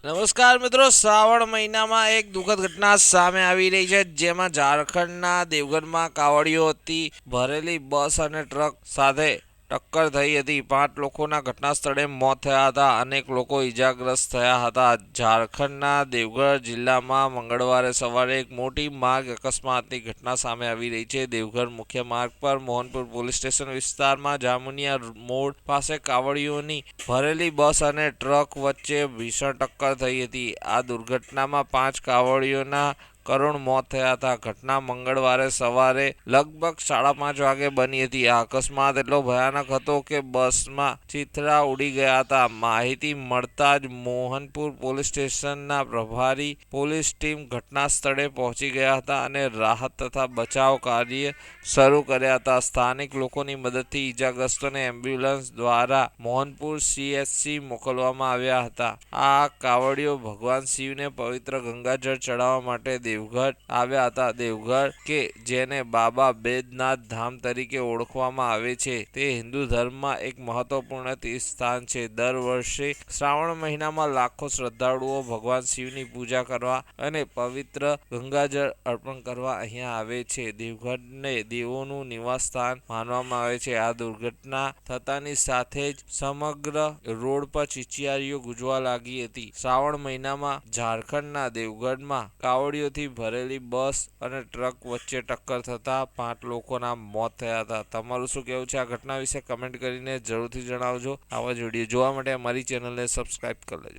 નમસ્કાર મિત્રો, શ્રાવણ મહિનામાં એક દુઃખદ ઘટના સામે આવી રહી છે, જેમાં ઝારખંડના દેવગઢમાં કાવડીઓથી ભરેલી બસ અને ટ્રક સાથે ટક્કર થઈ હતી। 5 લોકોના ઘટના સ્થળે મોત થયા હતા, અનેક લોકો ઈજાગ્રસ્ત થયા હતા। ઝારખંડના દેવગઢ જિલ્લામાં મંગળવારે સવારે એક મોટી માર્ગ અકસ્માતની ઘટના સામે આવી રહી છે। દેવગઢ મુખ્ય માર્ગ પર મોહનપુર પોલીસ સ્ટેશન વિસ્તારમાં જામુનિયા મોડ પાસે કાવડીઓની ભરેલી બસ અને ટ્રક વચ્ચે ભીષણ ટક્કર થઈ હતી। આ દુર્ઘટનામાં 5 કાવડીઓના કરુણ મોત થયા હતા। ઘટના મંગળવારે સવારે લગભગ 5:30 વાગે બની હતી। આ અકસ્માત એટલો ભયાનક હતો કે બસમાં ચીથડા ઉડી ગયા હતા। માહિતી મળતા જ મોહનપુર પોલીસ સ્ટેશનના પ્રભારી પોલીસ ટીમ ઘટના સ્થળે પહોંચી ગયા હતા અને રાહત તથા બચાવ કાર્ય શરૂ કર્યા હતા। સ્થાનિક લોકોની મદદથી ઈજાગ્રસ્તોને એમ્બ્યુલન્સ દ્વારા મોહનપુર CHC મોકલવામાં આવ્યા હતા। આ કાવડીઓ ભગવાન શિવને પવિત્ર ગંગાજળ ચડાવવા માટે દેવગઢ આવ્યા હતા। દેવગઢ કે જેને બાબા બૈદ્યનાથ ધામ તરીકે ઓળખવામાં આવે છે, તે હિન્દુ ધર્મમાં એક મહત્વપૂર્ણ તીર્થસ્થાન છે। દર વર્ષે શ્રાવણ મહિનામાં લાખો શ્રદ્ધાળુઓ ભગવાન શિવની પૂજા કરવા અને પવિત્ર ગંગાજળ અર્પણ કરવા અહીંયા આવે છે। દેવગઢને દેવોનું નિવાસ સ્થાન માનવામાં આવે છે। આ દુર્ઘટના થતાની સાથે જ સમગ્ર રોડ પર ચીચિયારીઓ ગુંજવા લાગી હતી। શ્રાવણ મહિનામાં ઝારખંડના દેવગઢમાં કાવડીઓથી ભરેલી બસ અને ટ્રક વચ્ચે ટક્કર થતાં 5 લોકોના મોત થયા હતા। તમારું શું કહેવું છે આ ઘટના વિશે? કમેન્ટ કરીને જરૂરથી જણાવજો। આવા જ વિડીયો જોવા માટે અમારી ચેનલને સબસ્ક્રાઈબ કરી લેજો।